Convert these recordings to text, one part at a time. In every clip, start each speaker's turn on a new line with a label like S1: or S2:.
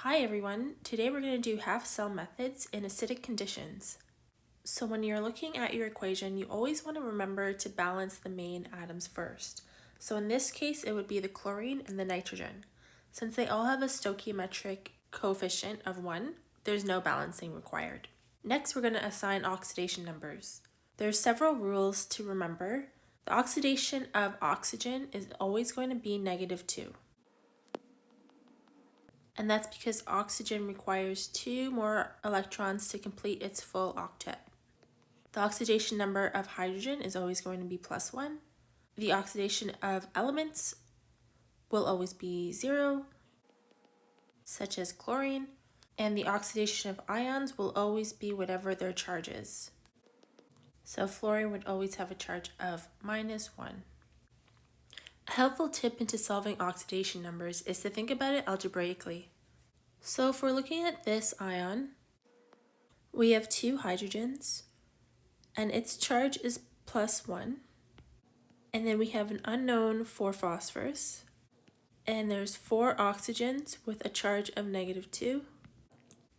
S1: Hi everyone, today we're going to do half-cell methods in acidic conditions. So when you're looking at your equation, you always want to remember to balance the main atoms first. So in this case, it would be the chlorine and the nitrogen. Since they all have a stoichiometric coefficient of 1, there's no balancing required. Next, we're going to assign oxidation numbers. There's several rules to remember. The oxidation of oxygen is always going to be -2. And that's because oxygen requires 2 more electrons to complete its full octet. The oxidation number of hydrogen is always going to be +1. The oxidation of elements will always be 0, such as chlorine, and the oxidation of ions will always be whatever their charge is. So fluorine would always have a charge of -1. A helpful tip into solving oxidation numbers is to think about it algebraically. So if we're looking at this ion, we have 2 hydrogens, and its charge is +1. And then we have an unknown for phosphorus, and there's 4 oxygens with a charge of -2,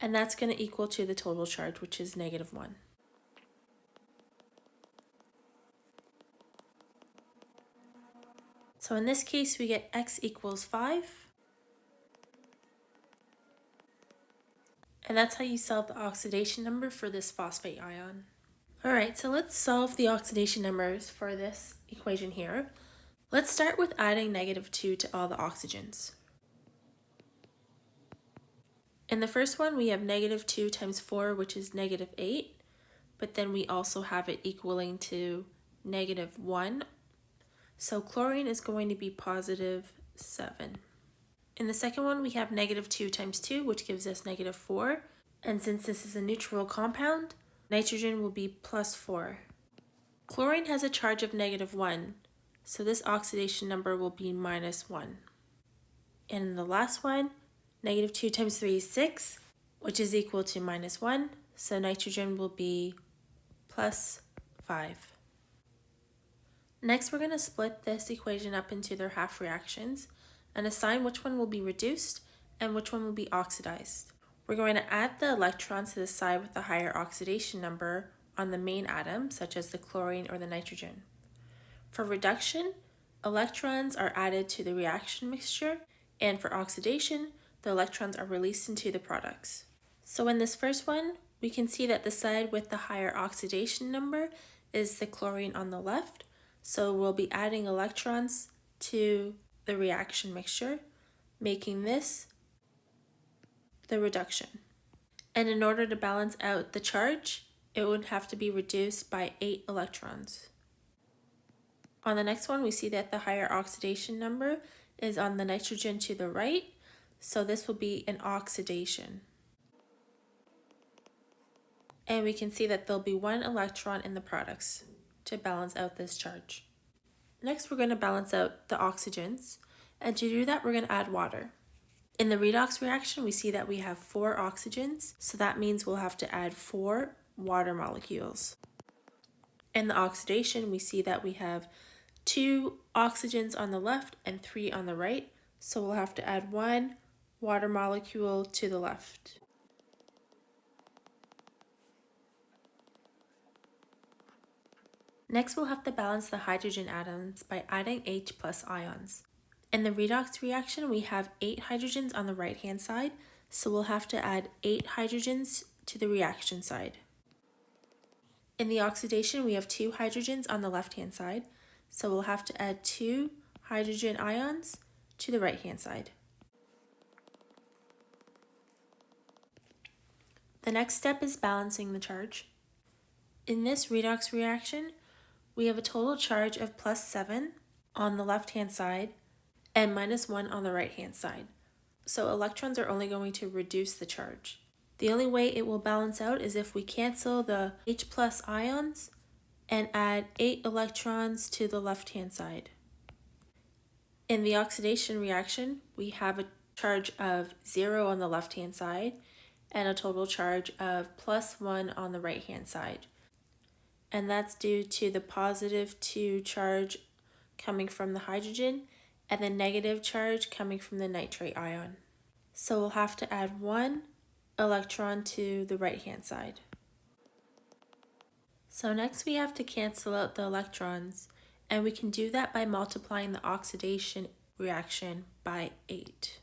S1: and that's going to equal to the total charge, which is -1. So in this case, we get x equals 5. And that's how you solve the oxidation number for this phosphate ion. Alright, so let's solve the oxidation numbers for this equation here. Let's start with adding -2 to all the oxygens. In the first one, we have -2 times 4, which is -8, but then we also have it equaling to -1. So chlorine is going to be +7. In the second one, we have -2 times 2, which gives us -4. And since this is a neutral compound, nitrogen will be +4. Chlorine has a charge of -1, so this oxidation number will be -1. And in the last one, -2 times 3 is 6, which is equal to -1, so nitrogen will be +5. Next, we're going to split this equation up into their half reactions and assign which one will be reduced and which one will be oxidized. We're going to add the electrons to the side with the higher oxidation number on the main atom, such as the chlorine or the nitrogen. For reduction, electrons are added to the reaction mixture, and for oxidation, the electrons are released into the products. So in this first one, we can see that the side with the higher oxidation number is the chlorine on the left, so we'll be adding electrons to the reaction mixture, making this the reduction. And in order to balance out the charge, it would have to be reduced by 8 electrons. On the next one, we see that the higher oxidation number is on the nitrogen to the right, so this will be an oxidation. And we can see that there'll be 1 electron in the products to balance out this charge. Next, we're going to balance out the oxygens, and to do that, we're going to add water. In the redox reaction, we see that we have 4 oxygens, so that means we'll have to add 4 water molecules. In the oxidation, we see that we have 2 oxygens on the left and 3 on the right, so we'll have to add 1 water molecule to the left. Next, we'll have to balance the hydrogen atoms by adding H+ ions. In the redox reaction, we have 8 hydrogens on the right-hand side, so we'll have to add 8 hydrogens to the reaction side. In the oxidation, we have 2 hydrogens on the left-hand side, so we'll have to add 2 hydrogen ions to the right-hand side. The next step is balancing the charge. In this redox reaction, we have a total charge of +7 on the left-hand side and -1 on the right-hand side. So electrons are only going to reduce the charge. The only way it will balance out is if we cancel the H+ ions and add 8 electrons to the left-hand side. In the oxidation reaction, we have a charge of 0 on the left-hand side and a total charge of +1 on the right-hand side. And that's due to the +2 charge coming from the hydrogen and the negative charge coming from the nitrate ion. So we'll have to add 1 electron to the right-hand side. So next we have to cancel out the electrons, and we can do that by multiplying the oxidation reaction by 8.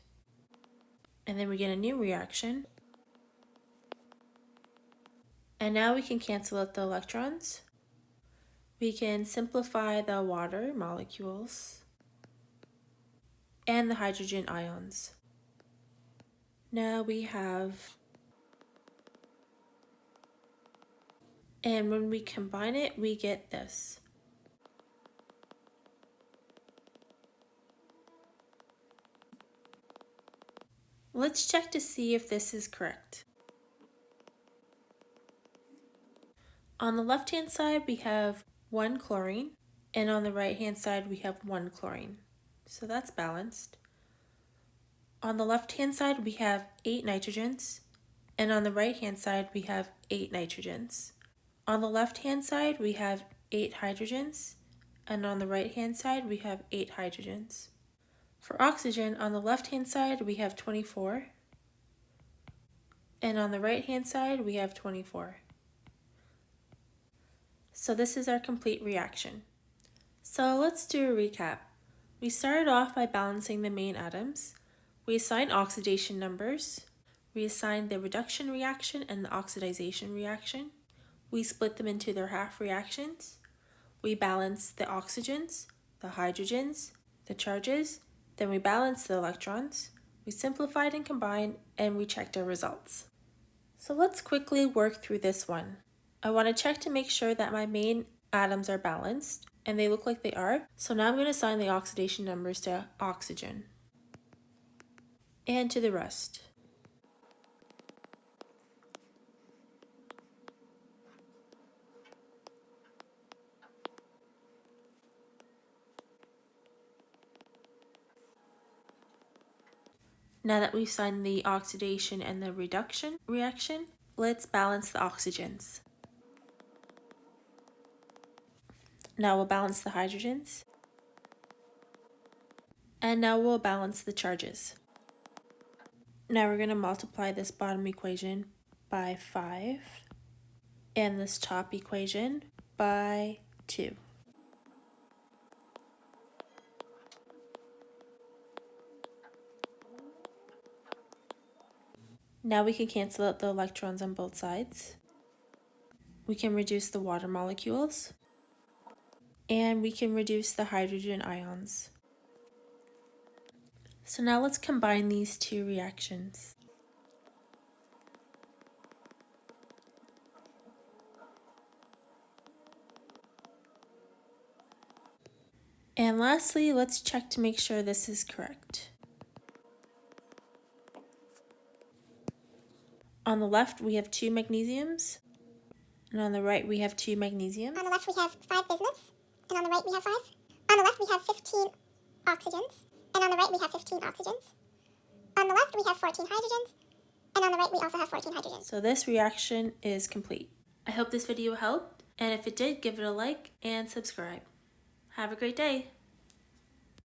S1: And then we get a new reaction. And now we can cancel out the electrons. We can simplify the water molecules and the hydrogen ions. Now we have, and when we combine it, we get this. Let's check to see if this is correct. On the left-hand side, we have 1 chlorine, and on the right-hand side, we have 1 chlorine. So that's balanced. On the left-hand side, we have 8 nitrogens, and on the right-hand side, we have 8 nitrogens. On the left-hand side, we have 8 hydrogens, and on the right-hand side, we have 8 hydrogens. For oxygen, on the left-hand side, we have 24, and on the right-hand side, we have 24. So this is our complete reaction. So let's do a recap. We started off by balancing the main atoms. We assigned oxidation numbers. We assigned the reduction reaction and the oxidization reaction. We split them into their half reactions. We balanced the oxygens, the hydrogens, the charges. Then we balanced the electrons. We simplified and combined, and we checked our results. So let's quickly work through this one. I want to check to make sure that my main atoms are balanced, and they look like they are. So now I'm going to assign the oxidation numbers to oxygen and to the rest. Now that we've assigned the oxidation and the reduction reaction, let's balance the oxygens. Now we'll balance the hydrogens. And now we'll balance the charges. Now we're going to multiply this bottom equation by 5 and this top equation by 2. Now we can cancel out the electrons on both sides. We can reduce the water molecules. And we can reduce the hydrogen ions. So now let's combine these two reactions. And lastly, let's check to make sure this is correct. On the left, we have 2 magnesiums, and on the right, we have 2 magnesiums.
S2: On the left, we have 5 bismuths, and on the right, we have 5. On the left, we have 15 oxygens, and on the right, we have 15 oxygens. On the left, we have 14 hydrogens, and on the right, we also have 14 hydrogens.
S1: So this reaction is complete. I hope this video helped, and if it did, give it a like and subscribe. Have a great day!